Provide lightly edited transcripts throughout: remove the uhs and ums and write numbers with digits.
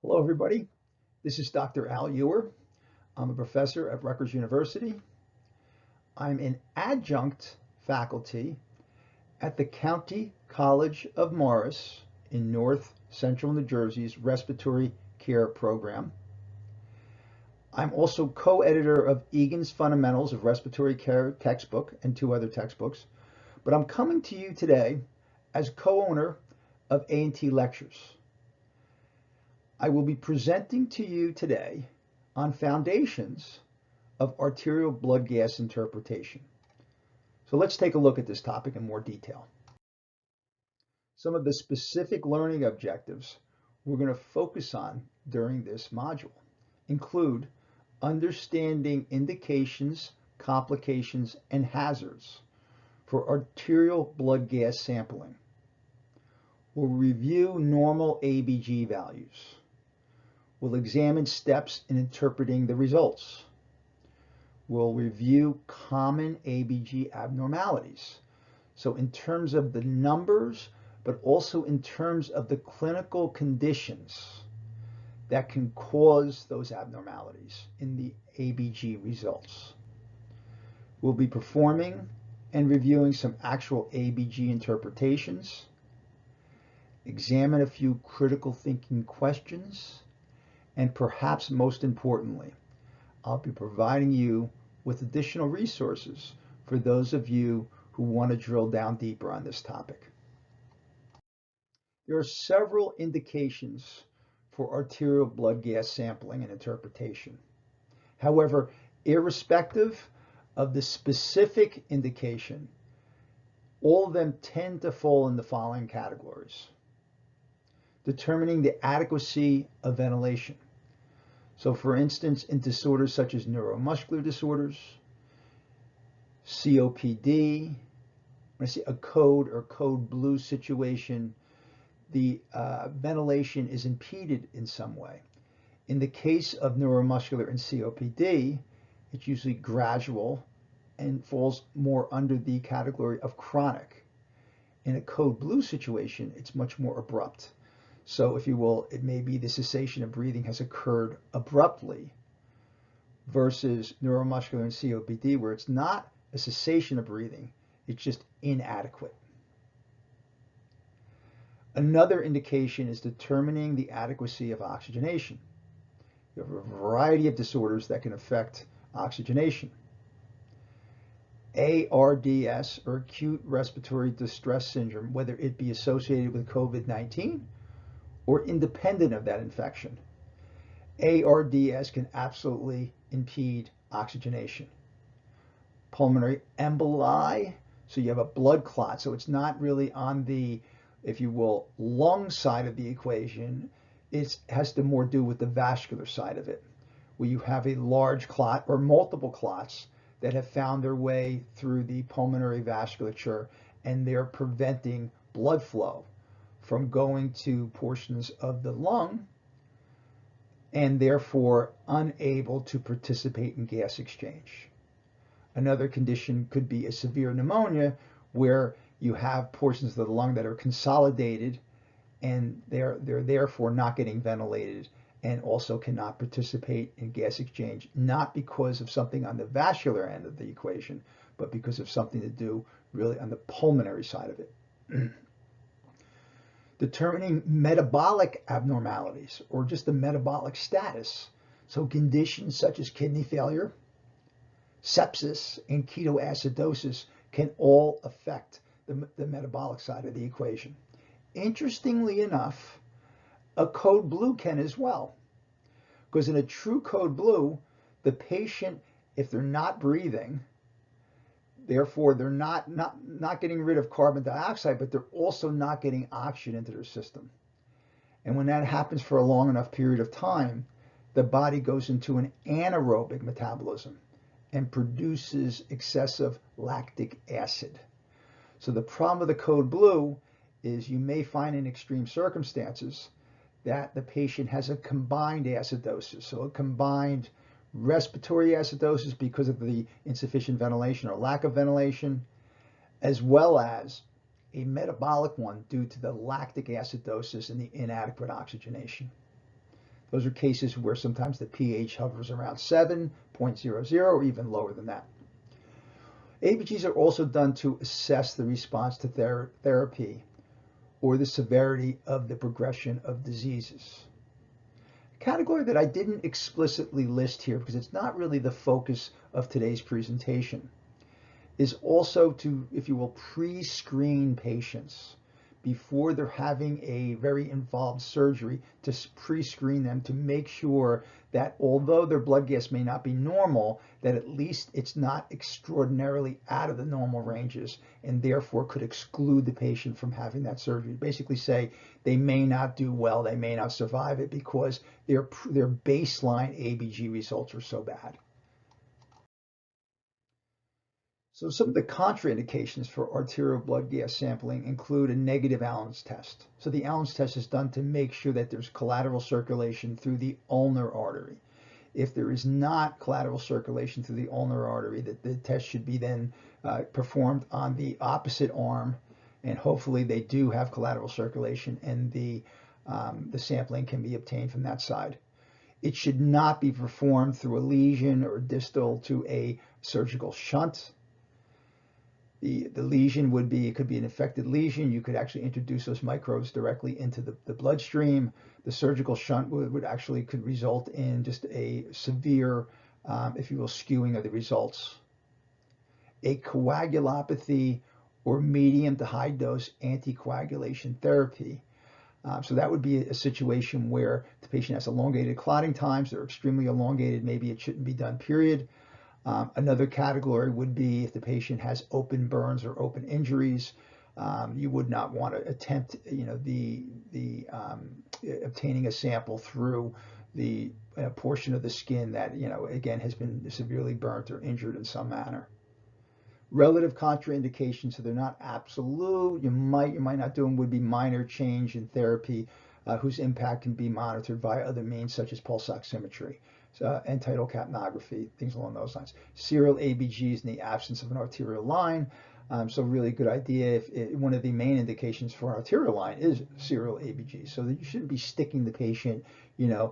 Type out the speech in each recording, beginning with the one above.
Hello, everybody. This is Dr. Al Heuer. I'm a professor at Rutgers University. I'm an adjunct faculty at the County College of Morris in North Central New Jersey's Respiratory Care program. I'm also co-editor of Egan's Fundamentals of Respiratory Care textbook and 2 other textbooks, but I'm coming to you today as co-owner of A&T Lectures. I will be presenting to you today on foundations of arterial blood gas interpretation. So let's take a look at this topic in more detail. Some of the specific learning objectives we're going to focus on during this module include understanding indications, complications, and hazards for arterial blood gas sampling. We'll review normal ABG values. We'll examine steps in interpreting the results. We'll review common ABG abnormalities. So in terms of the numbers, but also in terms of the clinical conditions that can cause those abnormalities in the ABG results. We'll be performing and reviewing some actual ABG interpretations, examine a few critical thinking questions, and perhaps most importantly, I'll be providing you with additional resources for those of you who want to drill down deeper on this topic. There are several indications for arterial blood gas sampling and interpretation. However, irrespective of the specific indication, all of them tend to fall in the following categories. Determining the adequacy of ventilation. So for instance, in disorders such as neuromuscular disorders, COPD, when I say a code or code blue situation, the ventilation is impeded in some way. In the case of neuromuscular and COPD, it's usually gradual and falls more under the category of chronic. In a code blue situation, it's much more abrupt. So if you will, it may be the cessation of breathing has occurred abruptly versus neuromuscular and COPD where it's not a cessation of breathing, it's just inadequate. Another indication is determining the adequacy of oxygenation. You have a variety of disorders that can affect oxygenation. ARDS, or acute respiratory distress syndrome, whether it be associated with COVID-19 or independent of that infection. ARDS can absolutely impede oxygenation. Pulmonary emboli, so you have a blood clot, so it's not really on the, if you will, lung side of the equation. It has to more do with the vascular side of it, where you have a large clot or multiple clots that have found their way through the pulmonary vasculature and they're preventing blood flow from going to portions of the lung and therefore unable to participate in gas exchange. Another condition could be a severe pneumonia where you have portions of the lung that are consolidated and they're therefore not getting ventilated and also cannot participate in gas exchange, not because of something on the vascular end of the equation, but because of something to do really on the pulmonary side of it. Determining metabolic abnormalities or just the metabolic status. So conditions such as kidney failure, sepsis, and ketoacidosis can all affect the metabolic side of the equation. Interestingly enough, a code blue can as well, because in a true code blue, the patient, if they're not breathing, therefore, they're not getting rid of carbon dioxide, but they're also not getting oxygen into their system. And when that happens for a long enough period of time, the body goes into an anaerobic metabolism and produces excessive lactic acid. So the problem with the code blue is you may find in extreme circumstances that the patient has a combined acidosis, so a combined respiratory acidosis because of the insufficient ventilation or lack of ventilation, as well as a metabolic one due to the lactic acidosis and the inadequate oxygenation. Those are cases where sometimes the pH hovers around 7.00 or even lower than that. ABGs are also done to assess the response to therapy or the severity of the progression of diseases. A category that I didn't explicitly list here because it's not really the focus of today's presentation is also to, if you will, pre-screen patients before they're having a very involved surgery, to pre-screen them to make sure that although their blood gas may not be normal, that at least it's not extraordinarily out of the normal ranges and therefore could exclude the patient from having that surgery. Basically say they may not do well, they may not survive it because their baseline ABG results are so bad. So some of the contraindications for arterial blood gas sampling include a negative Allen's test. So the Allen's test is done to make sure that there's collateral circulation through the ulnar artery. If there is not collateral circulation through the ulnar artery, the test should be then performed on the opposite arm, and hopefully they do have collateral circulation, and the sampling can be obtained from that side. It should not be performed through a lesion or distal to a surgical shunt. The lesion would be, it could be an infected lesion. You could actually introduce those microbes directly into the bloodstream. The surgical shunt would actually could result in just a severe, if you will, skewing of the results. A coagulopathy or medium to high dose anticoagulation therapy. So that would be a situation where the patient has elongated clotting times. They're extremely elongated. Maybe it shouldn't be done, period. Another category would be if the patient has open burns or open injuries. You would not want to attempt, obtaining a sample through the portion of the skin that, again, has been severely burnt or injured in some manner. Relative contraindications, so they're not absolute. You might not do them, would be minor change in therapy whose impact can be monitored via other means such as pulse oximetry. End-tidal capnography, things along those lines. Serial ABGs in the absence of an arterial line. So really good idea. One of the main indications for an arterial line is serial ABG. So that you shouldn't be sticking the patient, 4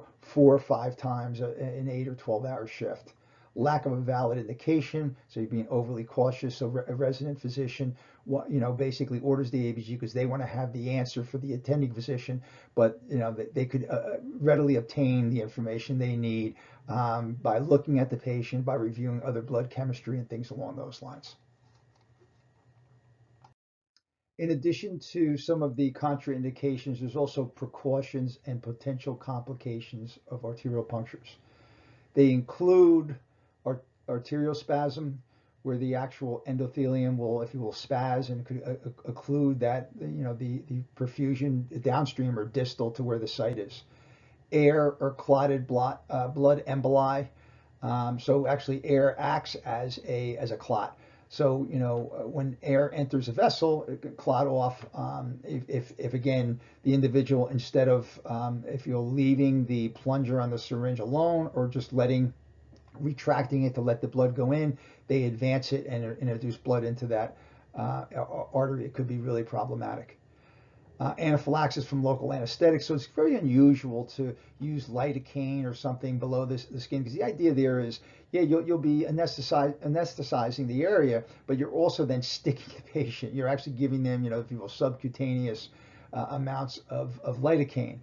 or 5 times an 8 or 12-hour shift. Lack of a valid indication, so you're being overly cautious. So a resident physician, basically orders the ABG because they want to have the answer for the attending physician, but they could readily obtain the information they need by looking at the patient, by reviewing other blood chemistry and things along those lines. In addition to some of the contraindications, there's also precautions and potential complications of arterial punctures. They include arterial spasm, where the actual endothelium will, if you will, spaz and could occlude that, the perfusion downstream or distal to where the site is. Air or clotted blood emboli. So actually air acts as a clot. So, when air enters a vessel, it can clot off. If again, the individual, instead of, if you're leaving the plunger on the syringe alone or just retracting it to let the blood go in, they advance it and introduce blood into that artery. It could be really problematic. Anaphylaxis from local anesthetics. So it's very unusual to use lidocaine or something below the skin, because the idea there is, you'll be anesthetizing the area, but you're also then sticking the patient. You're actually giving them, if you will, subcutaneous amounts of lidocaine.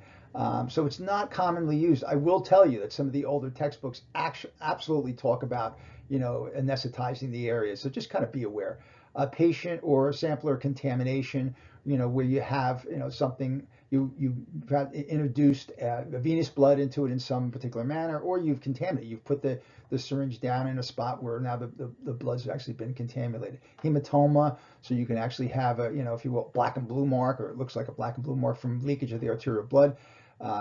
So it's not commonly used. I will tell you that some of the older textbooks absolutely talk about, anesthetizing the area. So just kind of be aware. A patient or sampler contamination, where you have, something, you've introduced venous blood into it in some particular manner, or you've contaminated. You've put the syringe down in a spot where now the blood's actually been contaminated. Hematoma, so you can actually have a, if you will, black and blue mark, or it looks like a black and blue mark from leakage of the arterial blood.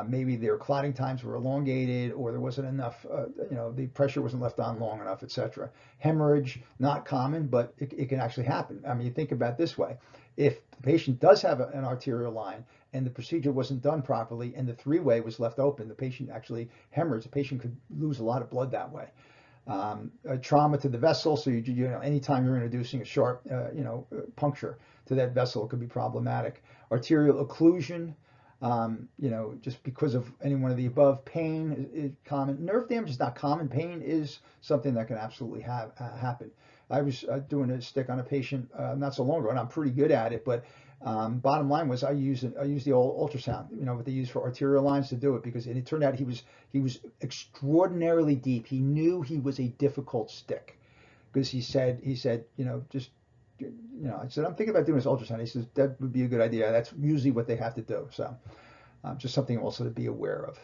Maybe their clotting times were elongated, or there wasn't enough, the pressure wasn't left on long enough, etc. Hemorrhage, not common, but it can actually happen. I mean, you think about it this way. If the patient does have an arterial line and the procedure wasn't done properly and the 3-way was left open, the patient actually hemorrhages. The patient could lose a lot of blood that way. A trauma to the vessel, so anytime you're introducing a sharp, puncture to that vessel, it could be problematic. Arterial occlusion. just because of any one of the above. Pain is common. Nerve damage is not common. Pain is something that can absolutely happen. I was doing a stick on a patient not so long ago, and I'm pretty good at it. But bottom line was I used the old ultrasound, what they use for arterial lines to do it, because it turned out he was extraordinarily deep. He knew he was a difficult stick because he said just. I said, I'm thinking about doing this ultrasound. He says, that would be a good idea. That's usually what they have to do. So just something also to be aware of.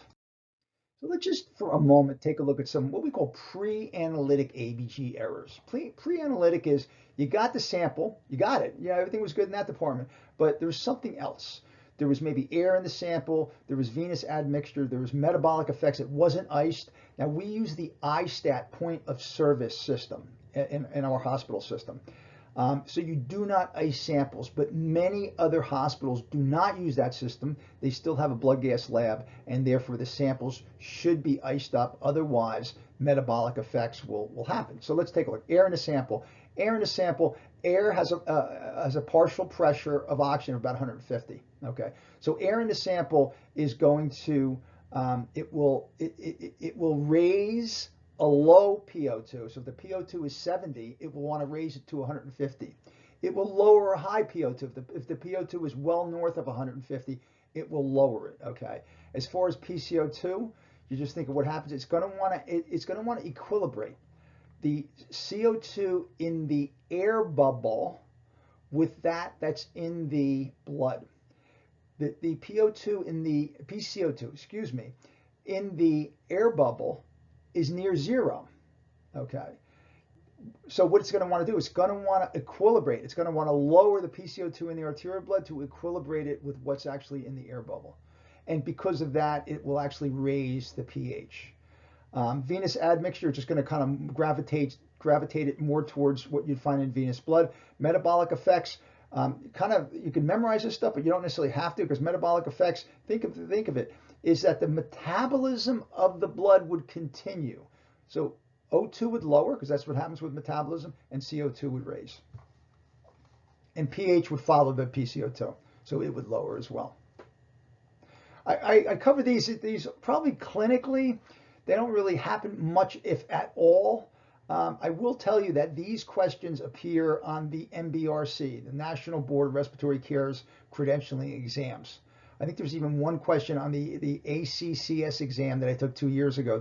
So let's just for a moment take a look at some what we call pre-analytic ABG errors. Pre-analytic is you got the sample, you got it. Yeah, everything was good in that department, but there was something else. There was maybe air in the sample, there was venous admixture, there was metabolic effects, it wasn't iced. Now we use the ISTAT point of service system in our hospital system. So you do not ice samples, but many other hospitals do not use that system. They still have a blood gas lab, and therefore the samples should be iced up. Otherwise, metabolic effects will happen. So let's take a look. Air in a sample. Air in a sample. Air has a partial pressure of oxygen of about 150. Okay. So air in the sample is going to it will raise a low PaCO₂. So if the PaCO₂ is 70, it will want to raise it to 150. It will lower a high PaCO₂. If the PaCO₂ is well north of 150, it will lower it. Okay. As far as PaCO₂, you just think of what happens. It's going to want to equilibrate the CO2 in the air bubble with that's in the blood. The PaCO₂ in the PaCO₂, excuse me, in the air bubble is near zero. Okay. So what it's going to want to do is it's going to want to equilibrate. It's going to want to lower the PaCO₂ in the arterial blood to equilibrate it with what's actually in the air bubble. And because of that, it will actually raise the pH. Venous admixture is just going to kind of gravitate it more towards what you'd find in venous blood. Metabolic effects, you can memorize this stuff, but you don't necessarily have to, because metabolic effects, think of it, is that the metabolism of the blood would continue. So O2 would lower, because that's what happens with metabolism, and CO2 would raise. And pH would follow the PaCO₂, so it would lower as well. I cover these probably clinically. They don't really happen much, if at all. I will tell you that these questions appear on the NBRC, the National Board of Respiratory Care's credentialing exams. I think there's even one question on the ACCS exam that I took 2 years ago,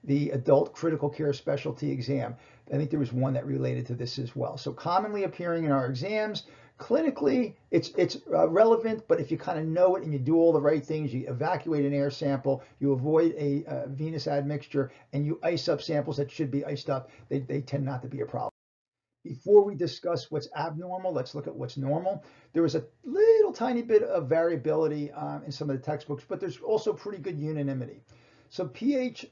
the Adult Critical Care Specialty exam. I think there was one that related to this as well. So commonly appearing in our exams. Clinically, it's relevant, but if you kind of know it and you do all the right things, you evacuate an air sample, you avoid a venous admixture, and you ice up samples that should be iced up, they tend not to be a problem. Before we discuss what's abnormal, let's look at what's normal. There is a little tiny bit of variability in some of the textbooks, but there's also pretty good unanimity. So pH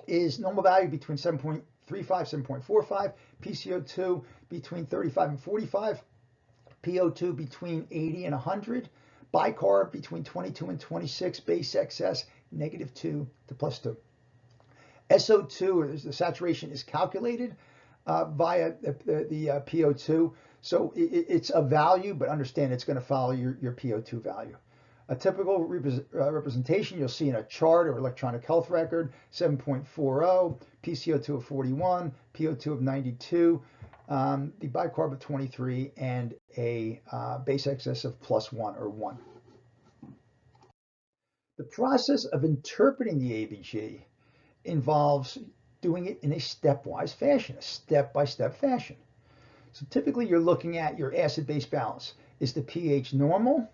is normal value between 7.35, 7.45, PaCO₂ between 35 and 45, PO2 between 80 and 100, bicarb between 22 and 26, base excess -2 to +2. SO2, or the saturation, is calculated via the PO2. So it's a value, but understand it's going to follow your PO2 value. A typical representation you'll see in a chart or electronic health record: 7.40, PaCO2 of 41, PO2 of 92, the bicarb of 23, and a base excess of +1 or 1. The process of interpreting the ABG involves doing it in a stepwise fashion, a step-by-step fashion. So typically you're looking at your acid-base balance. Is the pH normal?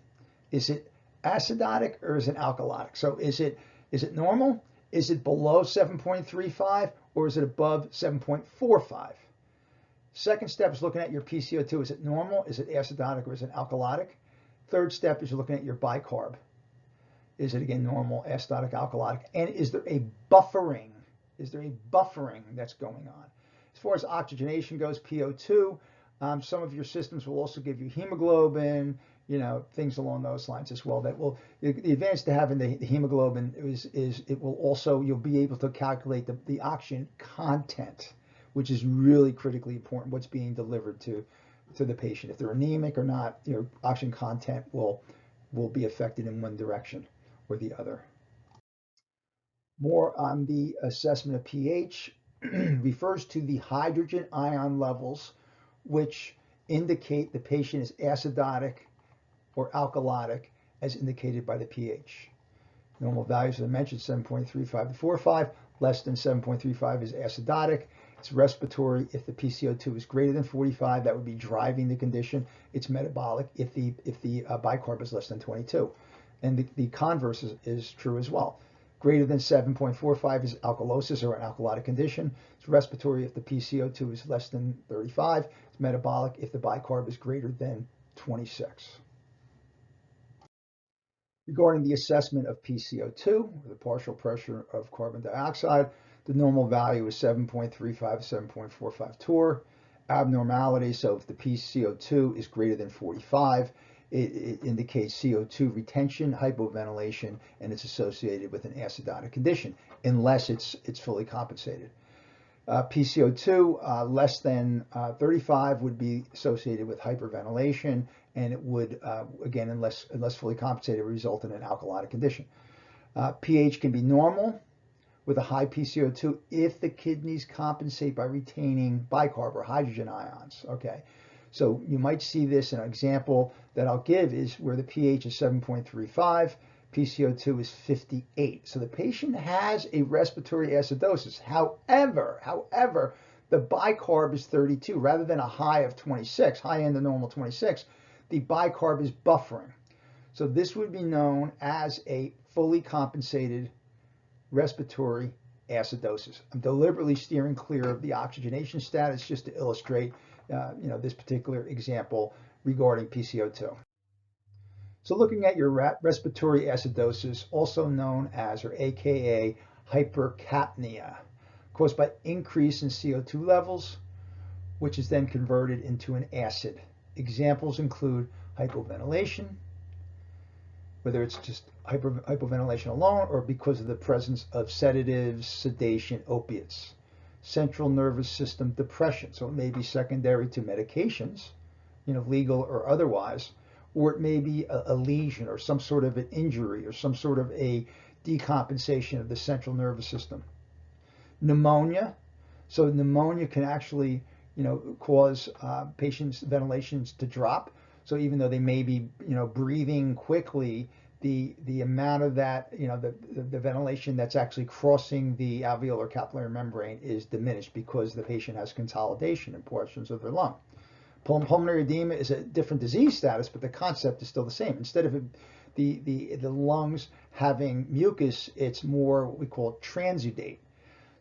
Is it acidotic, or is it alkalotic? So is it normal? Is it below 7.35, or is it above 7.45? Second step is looking at your PaCO2. Is it normal? Is it acidotic, or is it alkalotic? Third step is you're looking at your bicarb. Is it, again, normal, acidotic, alkalotic? And is there a buffering? Is there a buffering that's going on? As far as oxygenation goes, PO2, some of your systems will also give you hemoglobin, things along those lines as well. That will, the advantage to having the hemoglobin is it will also, you'll be able to calculate the oxygen content, which is really critically important, what's being delivered to the patient. If they're anemic or not, oxygen content will will be affected in one direction or the other. More on the assessment of pH refers to the hydrogen ion levels which indicate the patient is acidotic or alkalotic as indicated by the pH. Normal values, as I mentioned, 7.35 to 4.5. Less than 7.35 is acidotic. It's respiratory. If the PaCO₂ is greater than 45, that would be driving the condition. It's metabolic if the bicarb is less than 22. And the converse is true as well. Greater than 7.45 is alkalosis or an alkalotic condition. It's respiratory if the PaCO₂ is less than 35. It's metabolic if the bicarb is greater than 26. Regarding the assessment of PaCO₂, the partial pressure of carbon dioxide, the normal value is 7.35 to 7.45 torr. Abnormality, so if the PaCO₂ is greater than 45, it indicates CO2 retention, hypoventilation, and it's associated with an acidotic condition, unless it's fully compensated. PaCO₂ less than 35 would be associated with hyperventilation, and it would, again, unless fully compensated, result in an alkalotic condition. pH can be normal with a high PaCO₂ if the kidneys compensate by retaining bicarb or hydrogen ions. Okay, so you might see this. An example that I'll give is where the pH is 7.35, PaCO₂ is 58. So the patient has a respiratory acidosis. However, the bicarb is 32 rather than a high of 26, high end of normal 26. The bicarb is buffering. So this would be known as a fully compensated respiratory acidosis. I'm deliberately steering clear of the oxygenation status just to illustrate this particular example regarding PaCO₂. So looking at your respiratory acidosis, also known as, or AKA, hypercapnia, caused by increase in CO2 levels, which is then converted into an acid. Examples include hypoventilation, whether it's just hypoventilation alone or because of the presence of sedatives, sedation, opiates. Central nervous system depression, so it may be secondary to medications, legal or otherwise, or it may be a lesion or some sort of an injury or some sort of a decompensation of the central nervous system. Pneumonia, so pneumonia can actually cause patients' ventilations to drop. So even though they may be breathing quickly, the amount of that the ventilation that's actually crossing the alveolar capillary membrane is diminished because the patient has consolidation in portions of their lung. Pulmonary edema is a different disease status, but the concept is still the same. Instead of the lungs having mucus, it's more what we call transudate.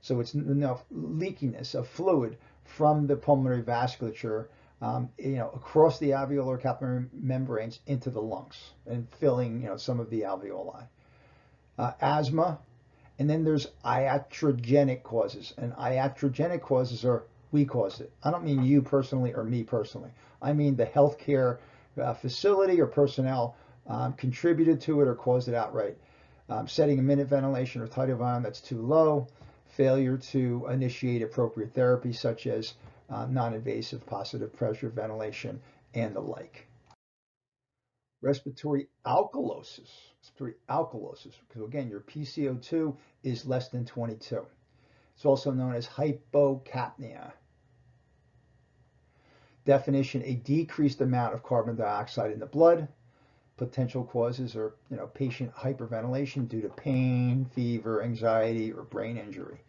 So it's enough leakiness of fluid from the pulmonary vasculature across the alveolar capillary membranes into the lungs and filling some of the alveoli. Asthma, and then there's iatrogenic causes, and iatrogenic causes are we caused it. I don't mean you personally or me personally. I mean the healthcare facility or personnel contributed to it or caused it outright. Setting a minute ventilation or tidal volume that's too low, failure to initiate appropriate therapy such as non-invasive positive pressure ventilation and the like. Respiratory alkalosis, because again, your PaCO₂ is less than 22. It's also known as hypocapnia. Definition: a decreased amount of carbon dioxide in the blood. Potential causes are, patient hyperventilation due to pain, fever, anxiety, or brain injury.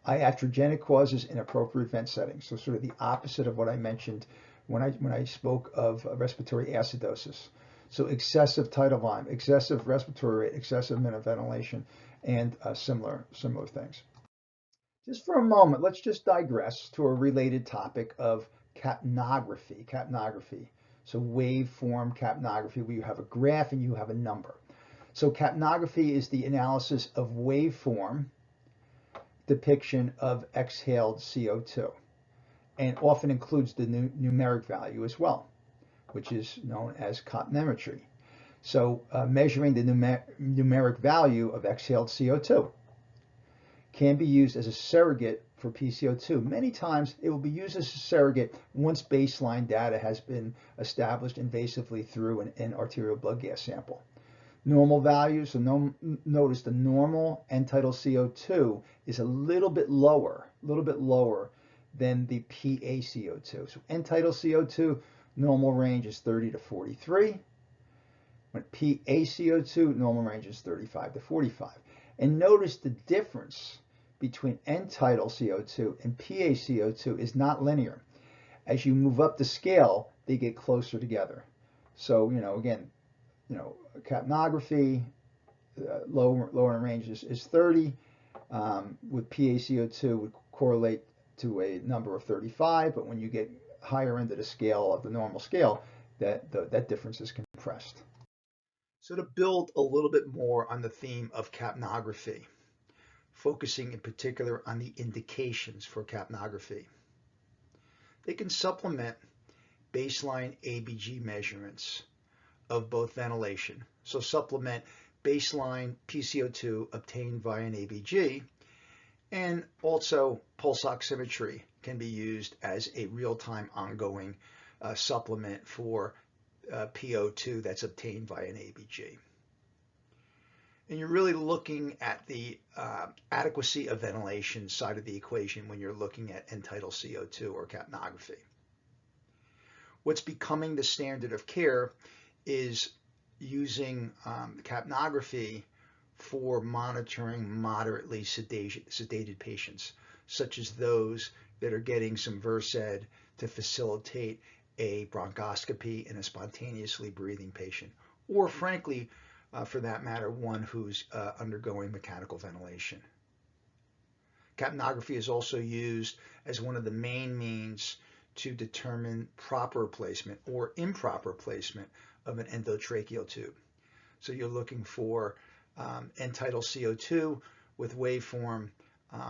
Iatrogenic causes inappropriate vent settings. So sort of the opposite of what I mentioned when I spoke of respiratory acidosis. So excessive tidal volume, excessive respiratory rate, excessive minute ventilation, and similar things. Just for a moment, let's just digress to a related topic of capnography. So waveform capnography, where you have a graph and you have a number. So capnography is the analysis of waveform depiction of exhaled CO2, and often includes the numeric value as well, which is known as capnometry. So measuring the numeric value of exhaled CO2 can be used as a surrogate for PaCO₂. Many times it will be used as a surrogate once baseline data has been established invasively through an arterial blood gas sample. Normal values, so notice the normal end-tidal CO2 is a little bit lower than the PaCO₂. So end-tidal CO2, normal range is 30 to 43. When PaCO₂, normal range is 35 to 45. And notice the difference between end-tidal CO2 and PaCO₂ is not linear. As you move up the scale, they get closer together. So, again, capnography, lower range is 30. With PaCO₂ would correlate to a number of 35, but when you get higher into the scale of the normal scale, that difference is compressed. So to build a little bit more on the theme of capnography, focusing in particular on the indications for capnography, they can supplement baseline ABG measurements of both ventilation. So supplement baseline PCO2 obtained via an ABG, and also pulse oximetry can be used as a real-time ongoing supplement for PO2 that's obtained via an ABG. And you're really looking at the adequacy of ventilation side of the equation when you're looking at end-tidal CO2 or capnography. What's becoming the standard of care is using capnography for monitoring moderately sedated patients, such as those that are getting some Versed to facilitate a bronchoscopy in a spontaneously breathing patient, or frankly, for that matter, one who's undergoing mechanical ventilation. Capnography is also used as one of the main means to determine proper placement or improper placement of an endotracheal tube. So you're looking for end-tidal CO2 with waveform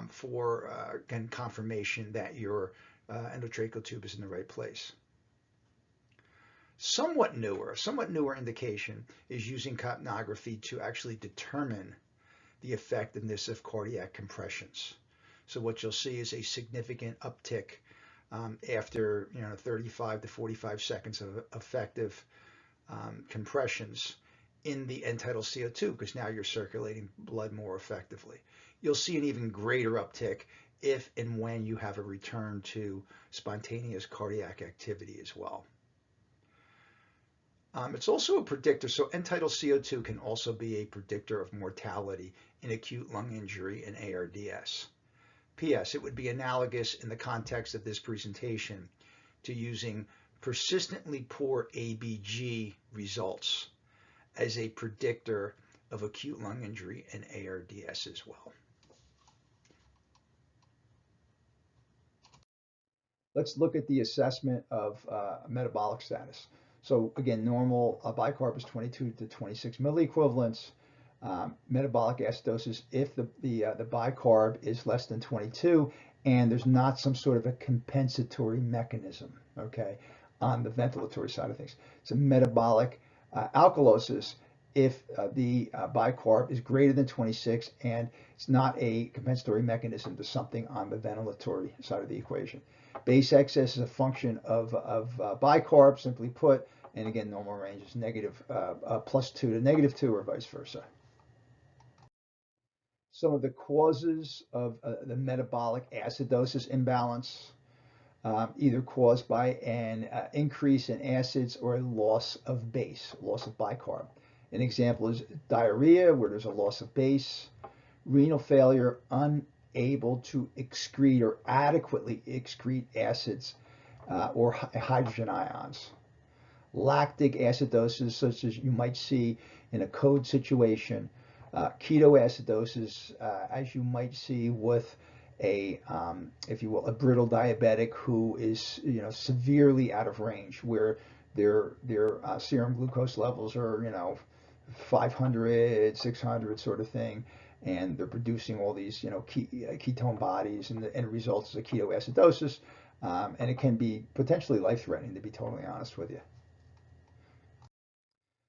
for again, confirmation that your endotracheal tube is in the right place. Somewhat newer indication is using capnography to actually determine the effectiveness of cardiac compressions. So what you'll see is a significant uptick after 35 to 45 seconds of effective compressions in the end-tidal CO2, because now you're circulating blood more effectively. You'll see an even greater uptick if and when you have a return to spontaneous cardiac activity as well. It's also a predictor, so end-tidal CO2 can also be a predictor of mortality in acute lung injury and ARDS. P.S. It would be analogous in the context of this presentation to using persistently poor ABG results as a predictor of acute lung injury and ARDS as well. Let's look at the assessment of metabolic status. So again, normal bicarb is 22 to 26 milliequivalents. Metabolic acidosis if the bicarb is less than 22 and there's not some sort of a compensatory mechanism, okay, on the ventilatory side of things. So metabolic alkalosis if the bicarb is greater than 26 and it's not a compensatory mechanism to something on the ventilatory side of the equation. Base excess is a function of bicarb, simply put, and again, normal range is negative +2 to -2 or vice versa. Some of the causes of the metabolic acidosis imbalance, either caused by an increase in acids or a loss of base, loss of bicarb. An example is diarrhea, where there's a loss of base, renal failure, unable to excrete or adequately excrete acids or hydrogen ions. Lactic acidosis, such as you might see in a code situation, ketoacidosis, as you might see with a, if you will, a brittle diabetic who is, severely out of range, where their serum glucose levels are, 500, 600 sort of thing, and they're producing all these, ketone bodies, and the end result is a ketoacidosis, and it can be potentially life-threatening, to be totally honest with you.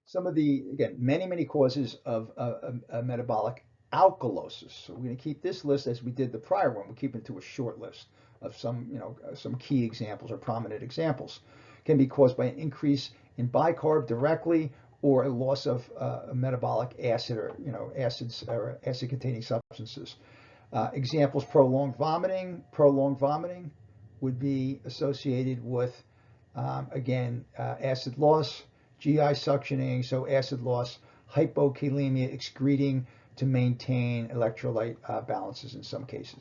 Some of the, again, many causes of metabolic alkalosis. So we're going to keep this list as we did the prior one. We'll keep it to a short list of some key examples or prominent examples. Can be caused by an increase in bicarb directly or a loss of metabolic acid or acids or acid-containing substances. Examples: prolonged vomiting. Prolonged vomiting would be associated with again acid loss, GI suctioning, so acid loss, hypokalemia, excreting to maintain electrolyte balances in some cases.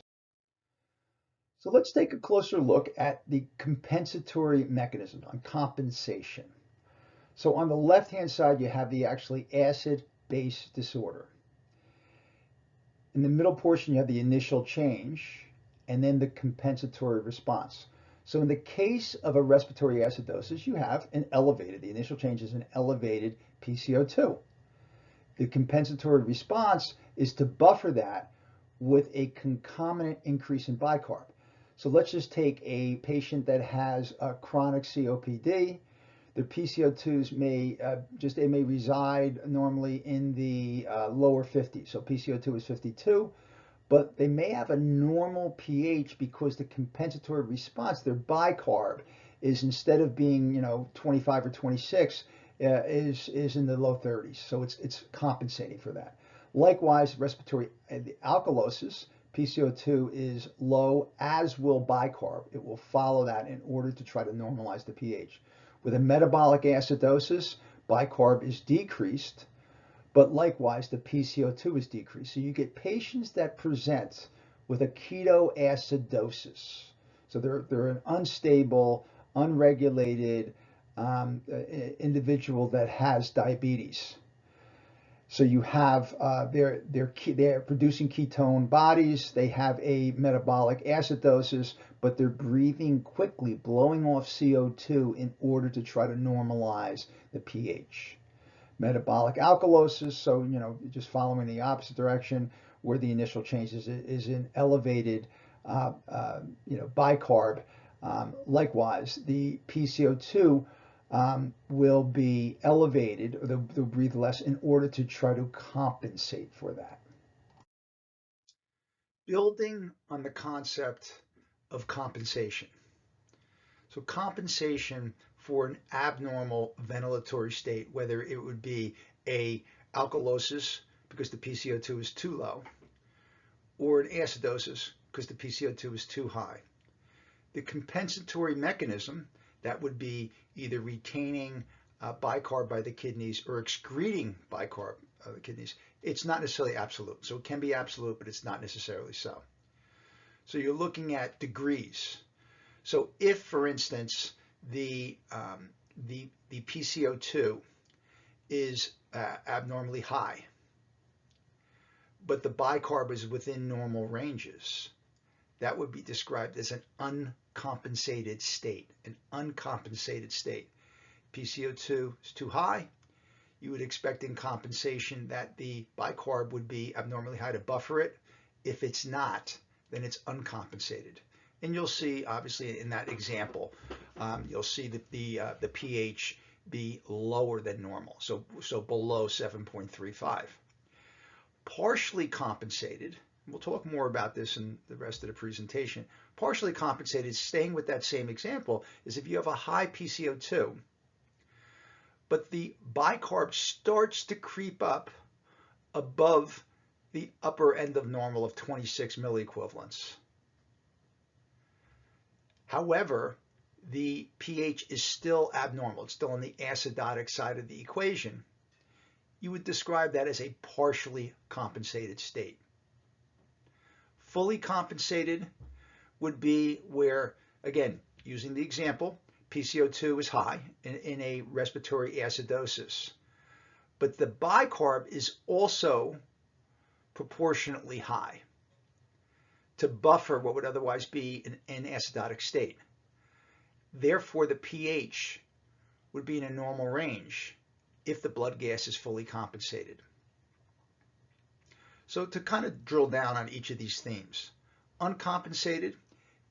So let's take a closer look at the compensatory mechanism on compensation. So on the left-hand side, you have the actually acid-base disorder. In the middle portion, you have the initial change and then the compensatory response. So in the case of a respiratory acidosis, you have the initial change is an elevated PaCO₂. The compensatory response is to buffer that with a concomitant increase in bicarb. So let's just take a patient that has a chronic COPD. Their PaCO₂s may reside normally in the lower 50s. So PaCO₂ is 52, but they may have a normal pH because the compensatory response, their bicarb, is instead of being 25 or 26, is in the low 30s. So it's compensating for that. Likewise, respiratory alkalosis, PaCO₂ is low, as will bicarb. It will follow that in order to try to normalize the pH. With a metabolic acidosis, bicarb is decreased, but likewise the PaCO₂ is decreased. So you get patients that present with a ketoacidosis. So they're an unstable, unregulated individual that has diabetes. So you have they're producing ketone bodies. They have a metabolic acidosis, but they're breathing quickly, blowing off CO2 in order to try to normalize the pH. Metabolic alkalosis, so just following the opposite direction, where the initial change is in elevated bicarb. Likewise, the PaCO₂ will be elevated, or they'll breathe less in order to try to compensate for that. Building on the concept of compensation. So compensation for an abnormal ventilatory state, whether it would be a alkalosis because the PaCO₂ is too low, or an acidosis because the PaCO₂ is too high. The compensatory mechanism, that would be either retaining bicarb by the kidneys or excreting bicarb by the kidneys. It's not necessarily absolute. So it can be absolute, but it's not necessarily so. So you're looking at degrees. So if, for instance, the PaCO₂ is abnormally high, but the bicarb is within normal ranges, that would be described as an uncompensated state. An uncompensated state. PaCO₂ is too high. You would expect in compensation that the bicarb would be abnormally high to buffer it. If it's not, then it's uncompensated. And you'll see, obviously, in that example, you'll see that the pH be lower than normal, so below 7.35. Partially compensated, we'll talk more about this in the rest of the presentation. Partially compensated, staying with that same example, is if you have a high PaCO₂, but the bicarb starts to creep up above the upper end of normal of 26 milliequivalents. However, the pH is still abnormal. It's still on the acidotic side of the equation. You would describe that as a partially compensated state. Fully compensated would be where, again, using the example, PaCO₂ is high in a respiratory acidosis, but the bicarb is also proportionately high to buffer what would otherwise be an acidotic state. Therefore, the pH would be in a normal range if the blood gas is fully compensated. So to kind of drill down on each of these themes, uncompensated,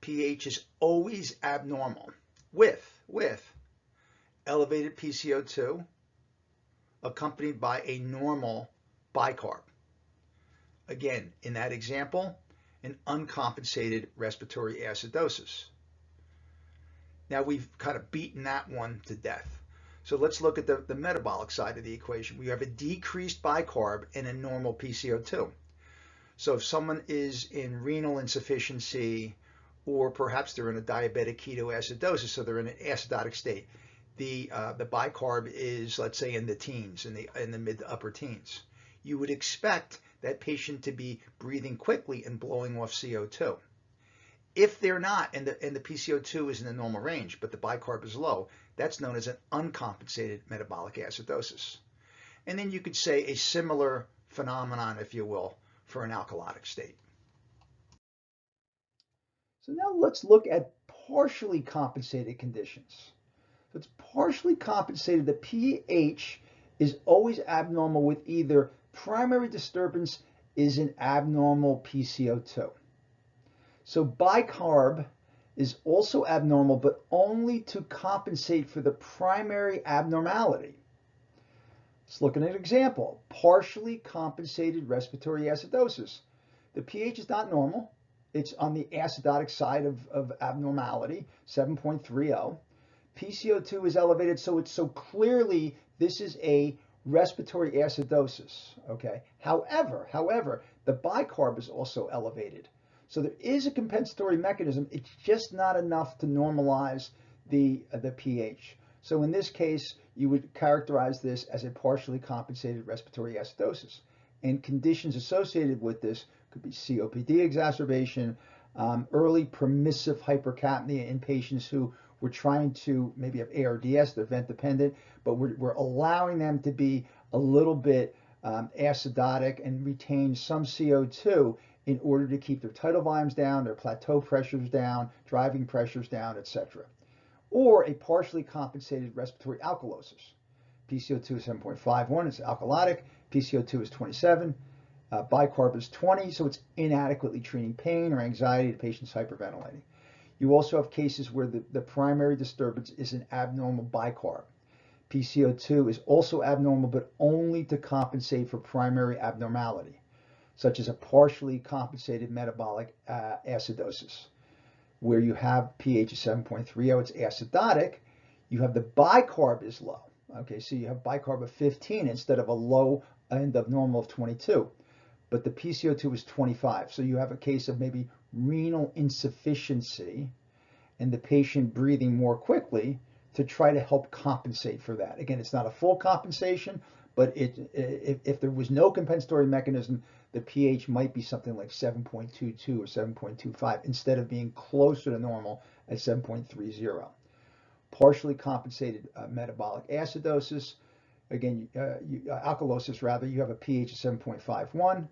pH is always abnormal with elevated PaCO₂ accompanied by a normal bicarb. Again, in that example, an uncompensated respiratory acidosis. Now we've kind of beaten that one to death. So let's look at the metabolic side of the equation. We have a decreased bicarb and a normal PaCO₂. So if someone is in renal insufficiency, or perhaps they're in a diabetic ketoacidosis, so they're in an acidotic state, the bicarb is, let's say, in the teens, in the mid to upper teens. You would expect that patient to be breathing quickly and blowing off CO2. If they're not, and the PaCO₂ is in the normal range, but the bicarb is low, that's known as an uncompensated metabolic acidosis. And then you could say a similar phenomenon, if you will, for an alkalotic state. So now let's look at partially compensated conditions. So it's partially compensated. The pH is always abnormal with either primary disturbance is an abnormal PaCO₂. So bicarb is also abnormal, but only to compensate for the primary abnormality. Let's look at an example. Partially compensated respiratory acidosis. The pH is not normal. It's on the acidotic side of abnormality, 7.30. PaCO₂ is elevated, so clearly this is a respiratory acidosis. Okay. However, the bicarb is also elevated. So there is a compensatory mechanism. It's just not enough to normalize the pH. So in this case, you would characterize this as a partially compensated respiratory acidosis. And conditions associated with this could be COPD exacerbation, early permissive hypercapnia in patients who we're trying to maybe have ARDS, they're vent dependent, but we're allowing them to be a little bit acidotic and retain some CO2 in order to keep their tidal volumes down, their plateau pressures down, driving pressures down, etc. Or a partially compensated respiratory alkalosis. PaCO₂ is 7.51, it's alkalotic, PaCO₂ is 27, bicarb is 20, so it's inadequately treating pain or anxiety, the patient's hyperventilating. You also have cases where the primary disturbance is an abnormal bicarb. PaCO₂ is also abnormal, but only to compensate for primary abnormality, such as a partially compensated metabolic acidosis, where you have pH of 7.30, it's acidotic, you have the bicarb is low. Okay, so you have bicarb of 15 instead of a low end of normal of 22, but the PaCO₂ is 25. So you have a case of maybe renal insufficiency and the patient breathing more quickly to try to help compensate for that. Again, it's not a full compensation, but if there was no compensatory mechanism, the pH might be something like 7.22 or 7.25 instead of being closer to normal at 7.30. Partially compensated metabolic acidosis, again, alkalosis rather, you have a pH of 7.51,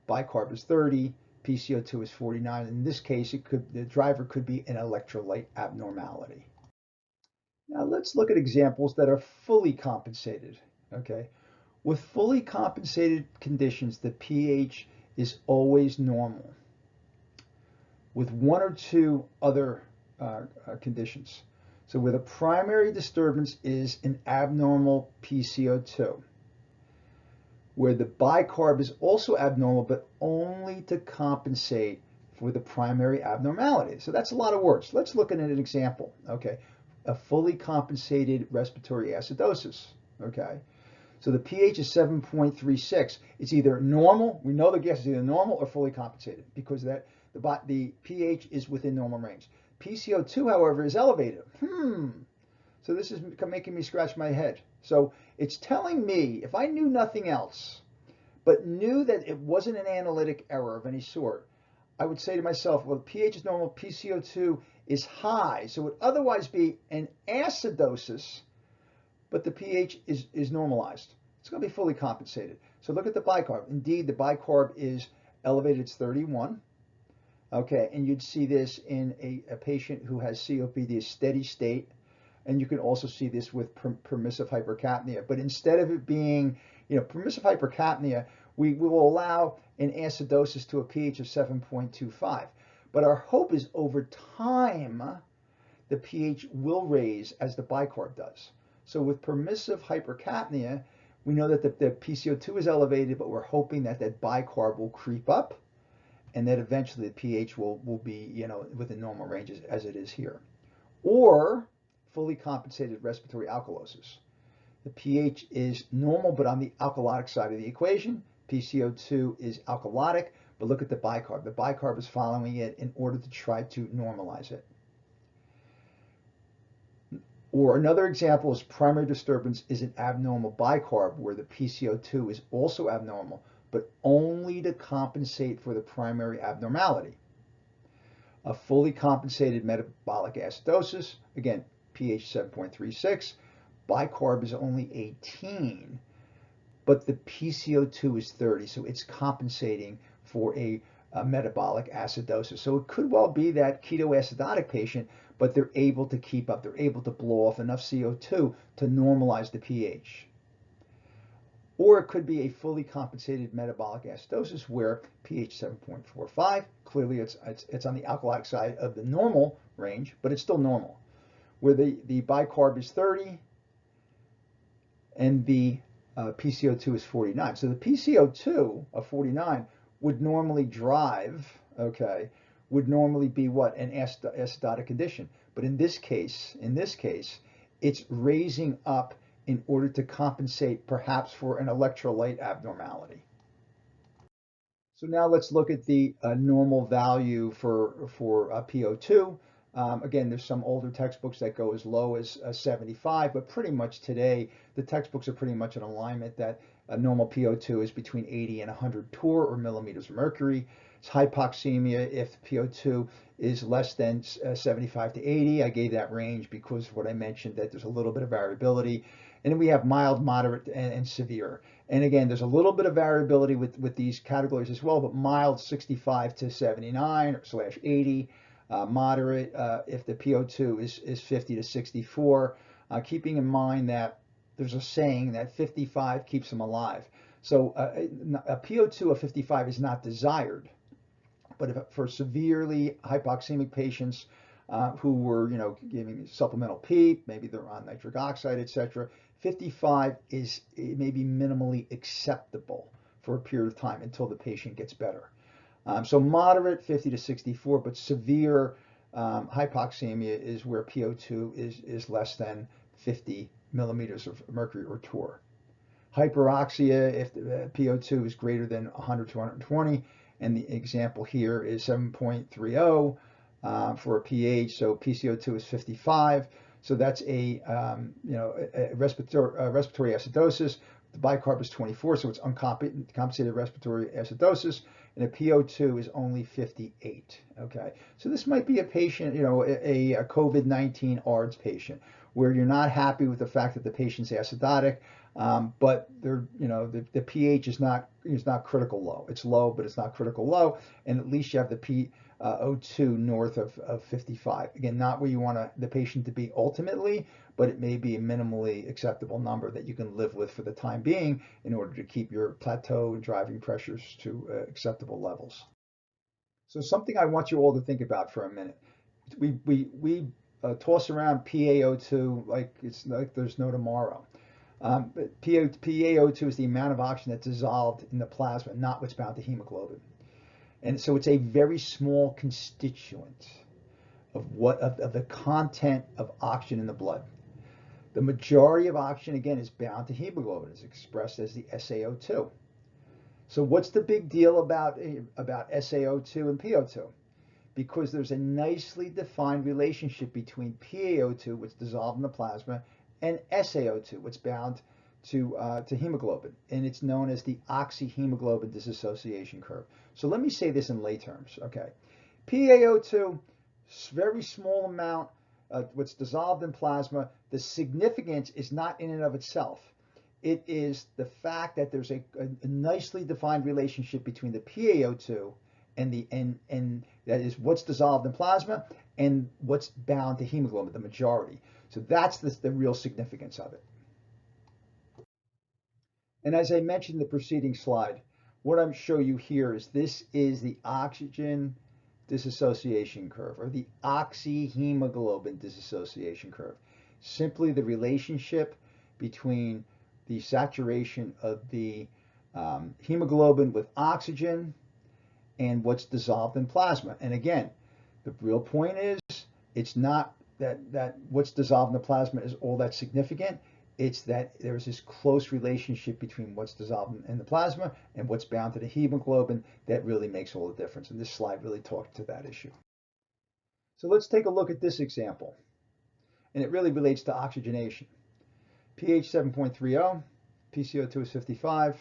bicarb is 30, PaCO₂ is 49. In this case, the driver could be an electrolyte abnormality. Now let's look at examples that are fully compensated. Okay, with fully compensated conditions, the pH is always normal. With one or two other conditions. So where the primary disturbance is an abnormal PaCO₂, where the bicarb is also abnormal, but only to compensate for the primary abnormality. So that's a lot of words. Let's look at an example. Okay, a fully compensated respiratory acidosis. Okay, so the pH is 7.36. It's either normal. We know the gas is either normal or fully compensated because the pH is within normal range. PaCO₂, however, is elevated. So this is making me scratch my head. So it's telling me, if I knew nothing else, but knew that it wasn't an analytic error of any sort, I would say to myself, well, pH is normal, PaCO₂ is high, so it would otherwise be an acidosis, but the pH is normalized. It's going to be fully compensated. So look at the bicarb. Indeed, the bicarb is elevated, it's 31. Okay, and you'd see this in a patient who has COPD, a steady state, and you can also see this with permissive hypercapnia. But instead of it being, permissive hypercapnia, we will allow an acidosis to a pH of 7.25. But our hope is over time, the pH will raise as the bicarb does. So with permissive hypercapnia, we know that the PaCO₂ is elevated, but we're hoping that that bicarb will creep up, and that eventually the pH will be, within normal ranges as it is here. Or fully compensated respiratory alkalosis. The pH is normal, but on the alkalotic side of the equation. PaCO₂ is alkalotic, but look at the bicarb. The bicarb is following it in order to try to normalize it. Or another example is primary disturbance is an abnormal bicarb where the PaCO₂ is also abnormal, but only to compensate for the primary abnormality. A fully compensated metabolic acidosis, again, pH 7.36, bicarb is only 18, but the PaCO₂ is 30, so it's compensating for a metabolic acidosis. So it could well be that ketoacidotic patient, but they're able to keep up, they're able to blow off enough CO2 to normalize the pH. Or it could be a fully compensated metabolic acidosis where pH 7.45, clearly it's on the alkalotic side of the normal range, but it's still normal, where the bicarb is 30 and the PaCO₂ is 49. So the PaCO₂ of 49 would normally drive, okay, would normally be what? An acidotic condition. But in this case, it's raising up in order to compensate perhaps for an electrolyte abnormality. So now let's look at the normal value for PO2. Again, there's some older textbooks that go as low as 75, but pretty much today, the textbooks are pretty much in alignment that a normal PO2 is between 80 and 100 torr or millimeters of mercury. It's hypoxemia if PO2 is less than 75 to 80. I gave that range because of what I mentioned, that there's a little bit of variability. And then we have mild, moderate, and severe. And again, there's a little bit of variability with these categories as well, but mild 65 to 79/80. Moderate if the PO2 is 50 to 64, keeping in mind that there's a saying that 55 keeps them alive. So a PO2 of 55 is not desired, but if, for severely hypoxemic patients who were, giving supplemental PEEP, maybe they're on nitric oxide, etc., 55 is maybe minimally acceptable for a period of time until the patient gets better. So moderate 50 to 64, but severe hypoxemia is where PO2 is less than 50 millimeters of mercury or torr. Hyperoxia if the PO2 is greater than 100 to 120, and the example here is 7.30 for a pH. So PaCO2 is 55. So that's a respiratory acidosis. The bicarb is 24, so it's uncompensated respiratory acidosis, and a PO2 is only 58. Okay, so this might be a patient, a COVID-19 ARDS patient, where you're not happy with the fact that the patient's acidotic, but the pH is not critical low. It's low, but it's not critical low, and at least you have the PO2 north of 55. Again, not where you want the patient to be ultimately, but it may be a minimally acceptable number that you can live with for the time being in order to keep your plateau and driving pressures to acceptable levels. So something I want you all to think about for a minute. We toss around PaO2 like there's no tomorrow. But PaO2 is the amount of oxygen that's dissolved in the plasma, not what's bound to hemoglobin. And so it's a very small constituent of the content of oxygen in the blood. The majority of oxygen, again, is bound to hemoglobin. It's expressed as the SaO2. So what's the big deal about SaO2 and PO2? Because there's a nicely defined relationship between PaO2, what's dissolved in the plasma, and SaO2, what's bound to hemoglobin, and it's known as the oxyhemoglobin dissociation curve. So let me say this in lay terms, okay? PaO2, very small amount, what's dissolved in plasma. The significance is not in and of itself. It is the fact that there's a nicely defined relationship between the PaO2 and that is what's dissolved in plasma and what's bound to hemoglobin, the majority. So that's the real significance of it. And as I mentioned in the preceding slide, what I'm showing you here is this is the oxygen dissociation curve, or the oxyhemoglobin dissociation curve. Simply the relationship between the saturation of the hemoglobin with oxygen and what's dissolved in plasma. And again, the real point is, it's not that what's dissolved in the plasma is all that significant. It's that there's this close relationship between what's dissolved in the plasma and what's bound to the hemoglobin that really makes all the difference. And this slide really talked to that issue. So let's take a look at this example. And it really relates to oxygenation. pH 7.30, PaCO₂ is 55,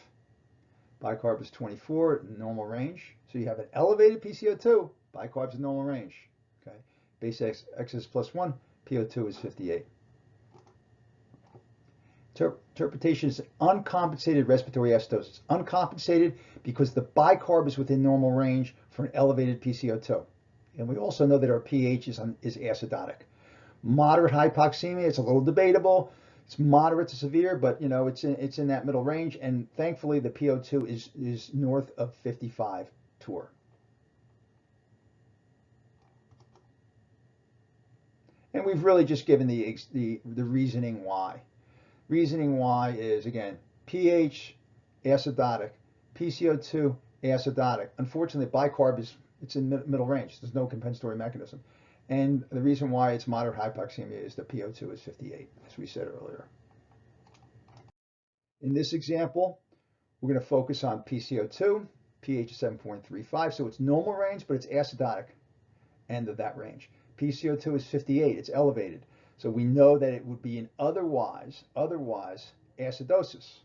bicarb is 24, normal range. So you have an elevated PaCO₂, bicarb's in normal range. Okay, base excess plus 1, PO2 is 58. Interpretation is uncompensated respiratory acidosis. Uncompensated because the bicarb is within normal range for an elevated PaCO₂. And we also know that our pH is acidotic. Moderate hypoxemia, it's a little debatable. It's moderate to severe, but you know, it's in that middle range. And thankfully, the PO2 is north of 55 torr. And we've really just given the reasoning why. Reasoning why is, again, pH acidotic, PaCO₂ acidotic. Unfortunately, bicarb it's in middle range. There's no compensatory mechanism. And the reason why it's moderate hypoxemia is the PO2 is 58, as we said earlier. In this example, we're going to focus on PaCO₂, pH is 7.35, so it's normal range, but it's acidotic end of that range. PaCO₂ is 58, it's elevated. So we know that it would be an otherwise acidosis.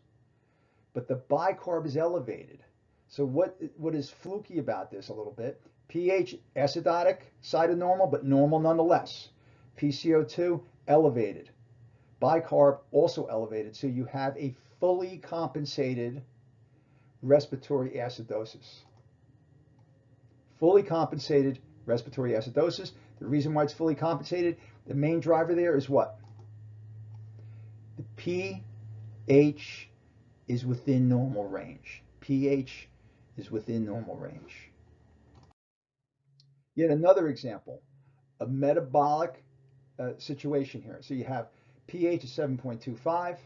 But the bicarb is elevated. So what is fluky about this a little bit? pH acidotic, side of normal, but normal nonetheless. PaCO₂ elevated. Bicarb also elevated. So you have a fully compensated respiratory acidosis. Fully compensated respiratory acidosis. The reason why it's fully compensated, the main driver there is what? The pH is within normal range. pH is within normal range. Yet another example, a metabolic situation here. So you have pH is 7.25,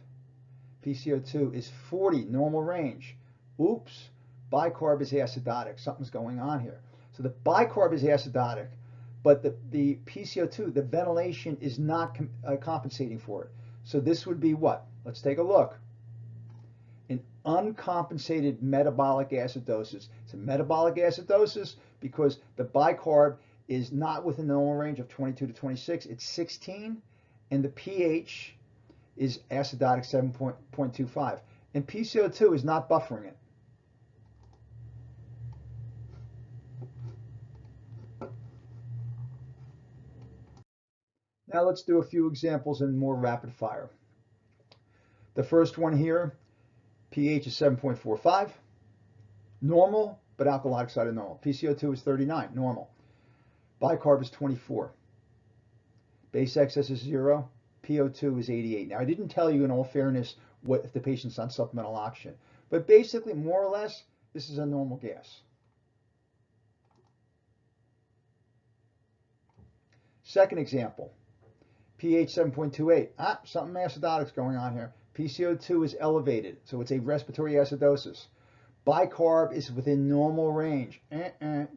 PaCO₂ is 40, normal range. Oops, bicarb is acidotic. Something's going on here. So the bicarb is acidotic, but the PaCO₂, the ventilation is not compensating for it. So this would be what? Let's take a look. An uncompensated metabolic acidosis. It's a metabolic acidosis because the bicarb is not within the normal range of 22 to 26. It's 16, and the pH is acidotic 7.25. And PaCO₂ is not buffering it. Now let's do a few examples in more rapid fire. The first one here, pH is 7.45, normal, but alkalotic side of normal. PaCO₂ is 39, normal. Bicarb is 24. Base excess is 0. PO2 is 88. Now, I didn't tell you in all fairness what if the patient's on supplemental oxygen, but basically, more or less, this is a normal gas. Second example, pH 7.28. Something acidotic's going on here. PaCO₂ is elevated, so it's a respiratory acidosis. Bicarb is within normal range.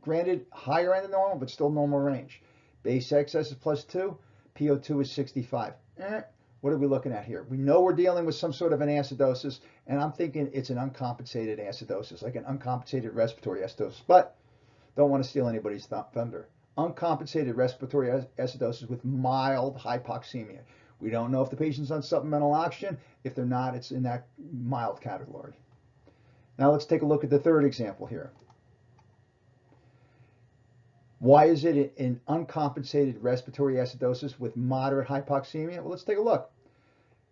Granted, higher end of normal, but still normal range. Base excess is +2. PO2 is 65. What are we looking at here? We know we're dealing with some sort of an acidosis, and I'm thinking it's an uncompensated acidosis, like an uncompensated respiratory acidosis, but don't want to steal anybody's thunder. Uncompensated respiratory acidosis with mild hypoxemia. We don't know if the patient's on supplemental oxygen. If they're not, it's in that mild category. Now let's take a look at the third example here. Why is it an uncompensated respiratory acidosis with moderate hypoxemia? Well, let's take a look.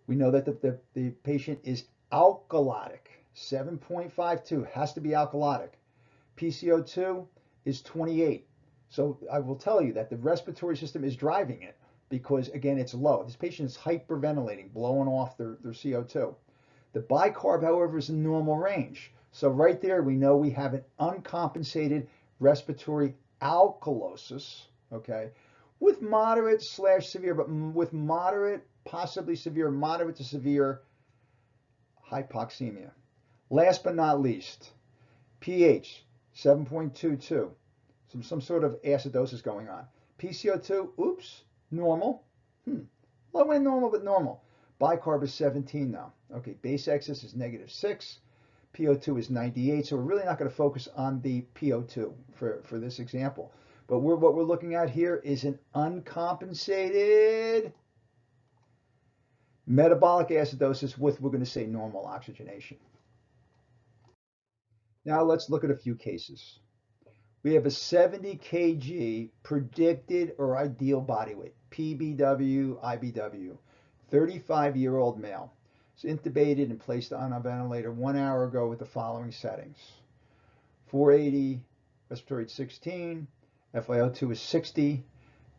We know that the patient is alkalotic. 7.52 has to be alkalotic. PaCO₂ is 28. So I will tell you that the respiratory system is driving it because, again, it's low. This patient is hyperventilating, blowing off their CO2. The bicarb, however, is in normal range. So right there, we know we have an uncompensated respiratory alkalosis, okay, with moderate / severe, but with moderate, possibly severe, moderate to severe hypoxemia. Last but not least, pH 7.22, some sort of acidosis going on. PaCO₂, oops, normal. Low end normal, but normal. Bicarb is 17 now. Okay, base excess is -6. PO2 is 98. So we're really not going to focus on the PO2 for this example. But what we're looking at here is an uncompensated metabolic acidosis with, we're going to say, normal oxygenation. Now let's look at a few cases. We have a 70 kg predicted or ideal body weight, PBW, IBW, 35-year-old male. It's intubated and placed on a ventilator 1 hour ago with the following settings. 480, respiratory rate 16, FiO2 is 60,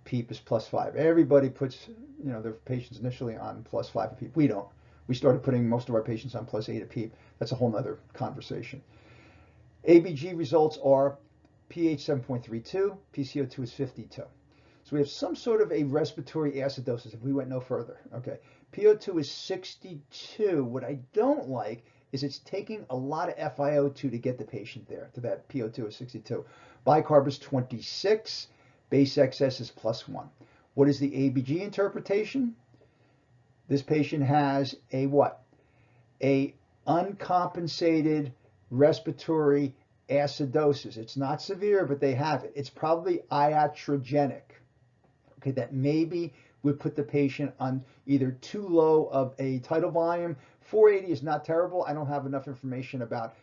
PEEP is +5. Everybody puts, their patients initially on +5 of PEEP. We don't. We started putting most of our patients on +8 of PEEP. That's a whole nother conversation. ABG results are pH 7.32, PCO2 is 52. So we have some sort of a respiratory acidosis if we went no further. Okay, PO2 is 62. What I don't like is it's taking a lot of FiO2 to get the patient there, to that PO2 of 62. Bicarb is 26, base excess is +1. What is the ABG interpretation? This patient has a what? A uncompensated respiratory acidosis. It's not severe, but they have it. It's probably iatrogenic. Okay, that maybe would put the patient on either too low of a tidal volume. 480 is not terrible. I don't have enough information about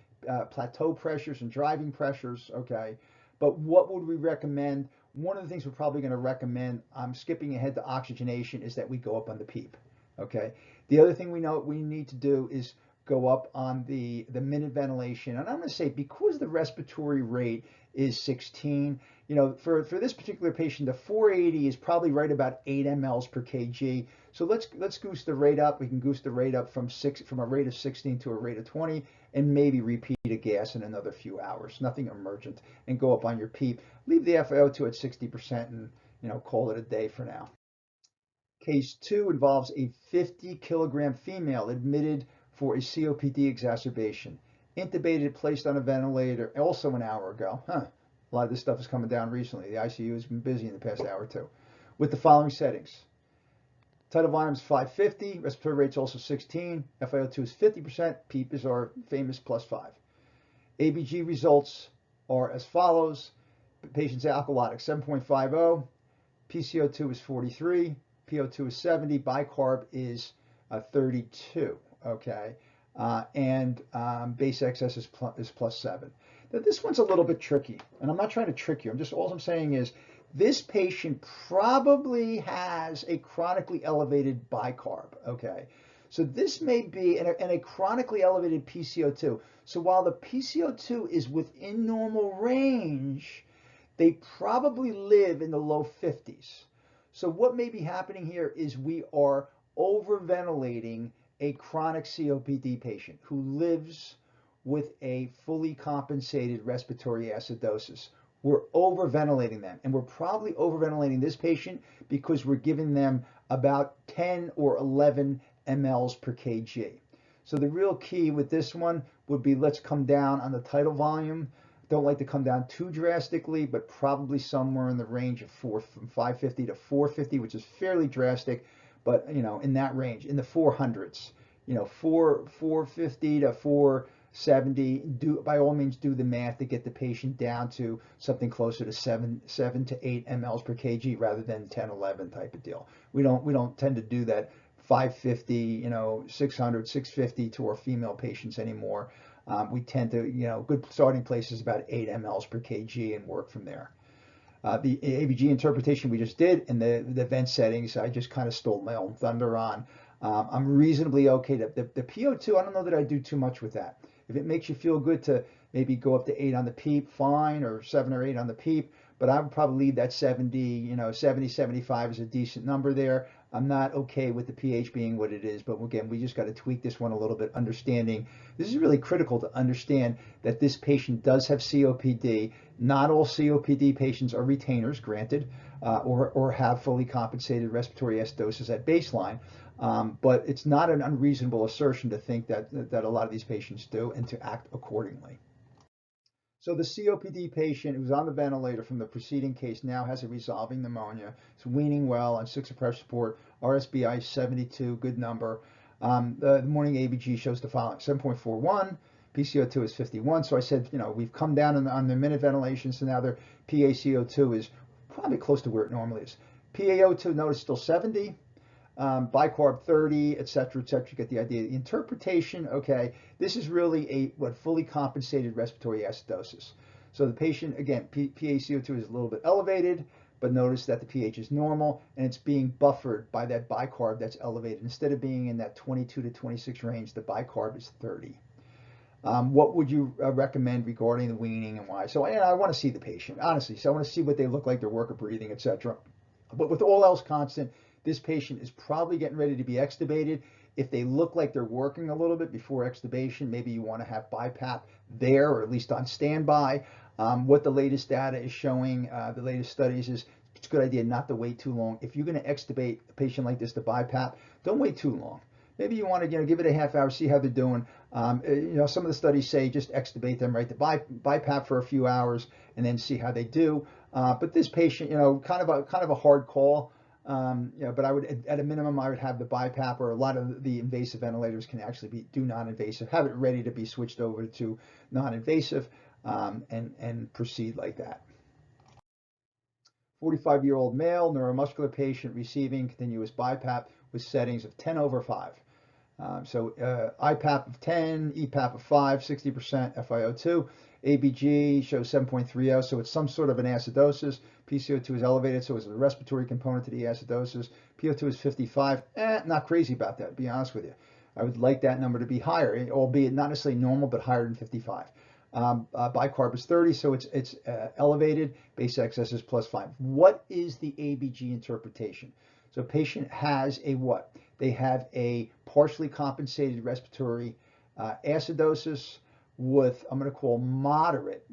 plateau pressures and driving pressures, okay? But what would we recommend? One of the things we're probably going to recommend, I'm skipping ahead to oxygenation, is that we go up on the PEEP, okay? The other thing we know we need to do is go up on the minute ventilation. And I'm going to say, because the respiratory rate is 16, for this particular patient, the 480 is probably right about 8 mLs per kg. So let's goose the rate up. We can goose the rate up from a rate of 16 to a rate of 20, and maybe repeat a gas in another few hours. Nothing emergent, and go up on your PEEP. Leave the FiO2 at 60% and call it a day for now. Case 2 involves a 50 kilogram female admitted for a COPD exacerbation. Intubated, placed on a ventilator, also an hour ago. A lot of this stuff is coming down recently. The ICU has been busy in the past hour or two. With the following settings. Tidal volume is 550, respiratory rate's also 16, FiO2 is 50%, PEEP is our famous +5. ABG results are as follows. The patient's alkalotic 7.50, PCO2 is 43, PO2 is 70, bicarb is 32. Okay, and base excess is +7. Now this one's a little bit tricky, and I'm not trying to trick you. All I'm saying is this patient probably has a chronically elevated bicarb. Okay, so this may be and a chronically elevated PCO2. So while the PCO2 is within normal range, they probably live in the low 50s. So what may be happening here is we are overventilating a chronic COPD patient who lives with a fully compensated respiratory acidosis. We're overventilating them, and we're probably overventilating this patient because we're giving them about 10 or 11 mLs per kg. So the real key with this one would be, let's come down on the tidal volume. Don't like to come down too drastically, but probably somewhere in the range of from 550 to 450, which is fairly drastic. But in that range, in the 400s, 450 to 470. By all means, do the math to get the patient down to something closer to 7 to 8 mLs per kg rather than 10, 11 type of deal. We don't tend to do that 550, 600, 650 to our female patients anymore. We tend to, good starting place is about 8 mLs per kg and work from there. The ABG interpretation we just did and the vent settings, I just kind of stole my own thunder on. I'm reasonably okay. The PO2, I don't know that I do too much with that. If it makes you feel good to maybe go up to 8 on the PEEP, fine, or 7 or 8 on the PEEP, but I would probably leave that 70, 70, 75 is a decent number there. I'm not okay with the pH being what it is, but again, we just got to tweak this one a little bit, understanding this is really critical to understand that this patient does have COPD. Not all COPD patients are retainers, granted, or have fully compensated respiratory acidosis at baseline, but it's not an unreasonable assertion to think that a lot of these patients do, and to act accordingly. So the COPD patient who's on the ventilator from the preceding case now has a resolving pneumonia. It's weaning well on 6 pressure support, RSBI 72, good number. The morning ABG shows the following: 7.41, PaCO₂ is 51. So I said, we've come down on the minute ventilation, so now their PaCO₂ is probably close to where it normally is. PaO2, notice, still 70. Bicarb 30, et cetera, you get the idea. The interpretation, okay, this is really what fully compensated respiratory acidosis. So the patient, again, PaCO₂ is a little bit elevated, but notice that the pH is normal, and it's being buffered by that bicarb that's elevated. Instead of being in that 22 to 26 range, the bicarb is 30. What would you recommend regarding the weaning and why? So I want to see the patient, honestly. So I want to see what they look like, their work of breathing, et cetera. But with all else constant, this patient is probably getting ready to be extubated. If they look like they're working a little bit before extubation, maybe you want to have BiPAP there, or at least on standby. What the latest data is showing, the latest studies, is it's a good idea not to wait too long. If you're going to extubate a patient like this to BiPAP, don't wait too long. Maybe you want to give it a half hour, see how they're doing. Some of the studies say just extubate them, right, to BiPAP for a few hours, and then see how they do. But this patient, kind of a hard call. But I would, at a minimum, I would have the BiPAP, or a lot of the invasive ventilators can actually do non-invasive. Have it ready to be switched over to non-invasive, and proceed like that. 45-year-old male neuromuscular patient receiving continuous BiPAP with settings of 10/5. IPAP of 10, EPAP of 5, 60% FiO2. ABG shows 7.30, so it's some sort of an acidosis. PaCO₂ is elevated, so it's a respiratory component to the acidosis. PO2 is 55. Not crazy about that, to be honest with you. I would like that number to be higher, albeit not necessarily normal, but higher than 55. Bicarb is 30, so it's elevated. Base excess is +5. What is the ABG interpretation? So a patient has a what? They have a partially compensated respiratory acidosis with, I'm going to call moderate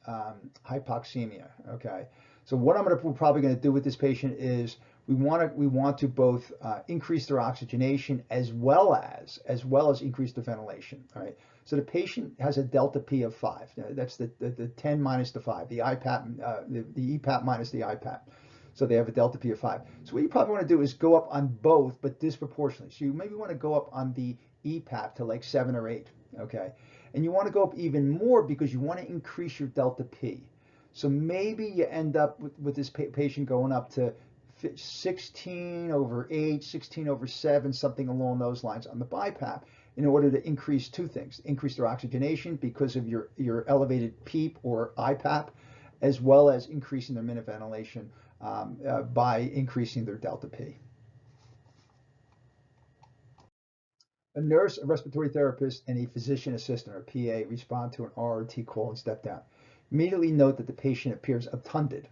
hypoxemia. Okay. So what we're probably going to do with this patient is we want to both increase their oxygenation as well as increase their ventilation. All right. So the patient has a delta P of 5. That's the 10 minus the 5. The IPAP, the EPAP minus the IPAP. So they have a delta P of 5. So what you probably want to do is go up on both, but disproportionately. So you maybe want to go up on the EPAP to like 7 or 8, okay? And you want to go up even more because you want to increase your delta P. So maybe you end up with this patient going up to 16/8, 16/7, something along those lines on the BiPAP, in order to increase two things: increase their oxygenation because of your elevated PEEP or IPAP, as well as increasing their minute ventilation by increasing their delta P. A nurse, a respiratory therapist, and a physician assistant, or PA, respond to an RRT call and step down. Immediately note that the patient appears obtunded,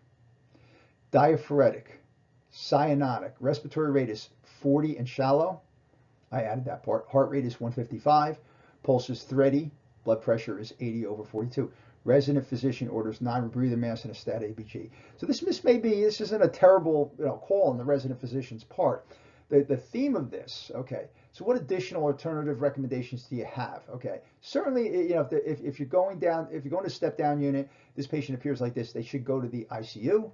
diaphoretic, cyanotic, respiratory rate is 40 and shallow. I added that part. Heart rate is 155, pulse is thready, blood pressure is 80/42. Resident physician orders non-rebreather mask and a stat ABG. So this isn't a terrible call on the resident physician's part. The theme of this, okay, so what additional alternative recommendations do you have? Okay, certainly, if you're going to step down unit, this patient appears like this, they should go to the ICU.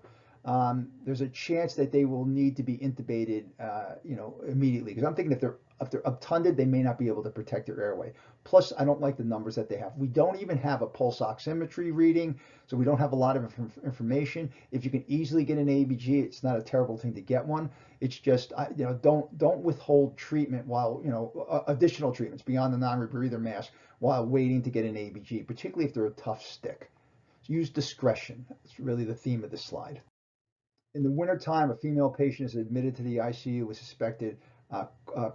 There's a chance that they will need to be intubated, immediately, because I'm thinking if they're obtunded, they may not be able to protect their airway. Plus, I don't like the numbers that they have. We don't even have a pulse oximetry reading, so we don't have a lot of information. If you can easily get an ABG, it's not a terrible thing to get one. It's just, don't withhold treatment while, additional treatments beyond the non-rebreather mask while waiting to get an ABG, particularly if they're a tough stick. So use discretion. That's really the theme of this slide. In the wintertime, a female patient is admitted to the ICU with suspected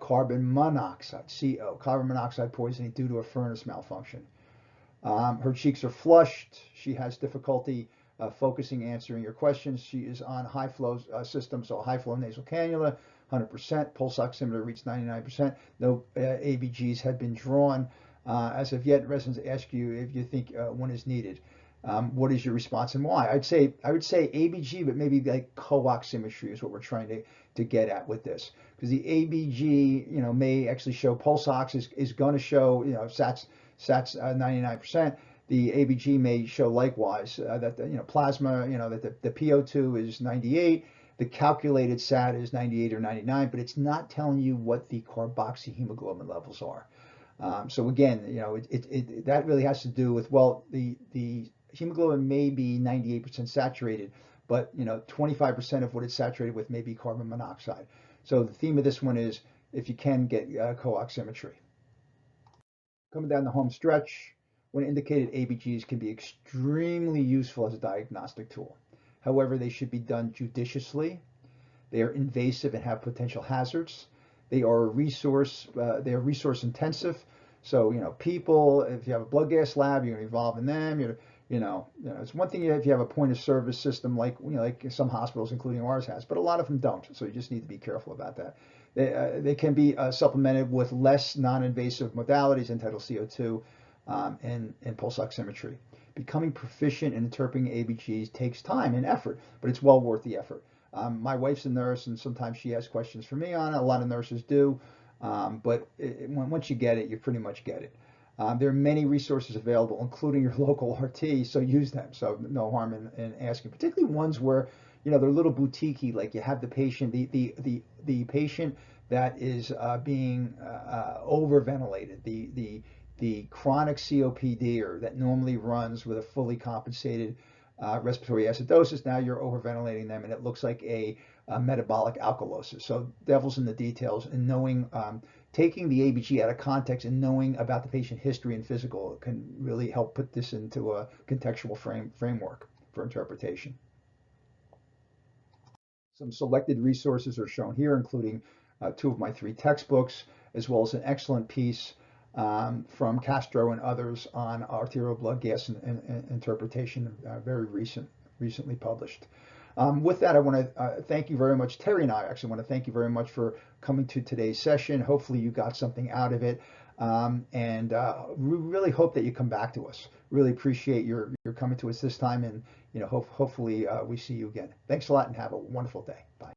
carbon monoxide, CO, carbon monoxide poisoning due to a furnace malfunction. Her cheeks are flushed. She has difficulty focusing, answering your questions. She is on high flow system, so high flow nasal cannula, 100%. Pulse oximeter reached 99%. No ABGs had been drawn. As of yet, residents ask you if you think one is needed. What is your response and why? I would say ABG, but maybe like co-oximetry is what we're trying to get at with this, because the ABG, may actually show pulse ox is going to show, SATs 99%. the ABG may show likewise that the, plasma, that the PaCO₂ is 98, the calculated SAT is 98 or 99, but it's not telling you what the carboxyhemoglobin levels are. So again, that really has to do with, well, the hemoglobin may be 98% saturated, but 25% of what it's saturated with may be carbon monoxide. So the theme of this one is, if you can, get co-oximetry. Coming down the home stretch, when indicated, ABGs can be extremely useful as a diagnostic tool. However, they should be done judiciously. They are invasive and have potential hazards. They are resource intensive. So, people, if you have a blood gas lab, you're going to be involved in them. It's one thing if you have a point of service system like some hospitals, including ours, has, but a lot of them don't. So you just need to be careful about that. They can be supplemented with less non-invasive modalities, end-tidal CO2, and pulse oximetry. Becoming proficient in interpreting ABGs takes time and effort, but it's well worth the effort. My wife's a nurse, and sometimes she has questions for me on it. A lot of nurses do, but once you get it, you pretty much get it. There are many resources available, including your local RT, so use them. So no harm in asking, particularly ones where they're a little boutiquey, like you have the patient, the patient that is being overventilated, the chronic COPD that normally runs with a fully compensated respiratory acidosis. Now you're overventilating them, and it looks like a metabolic alkalosis. So devil's in the details, and knowing, taking the ABG out of context and knowing about the patient history and physical can really help put this into a contextual framework for interpretation. Some selected resources are shown here, including 2 of my 3 textbooks, as well as an excellent piece from Castro and others on arterial blood gas and interpretation, very recently published. With that, I want to thank you very much. Terry and I actually want to thank you very much for coming to today's session. Hopefully you got something out of it, and we really hope that you come back to us. Really appreciate your coming to us this time, and hopefully we see you again. Thanks a lot, and have a wonderful day. Bye.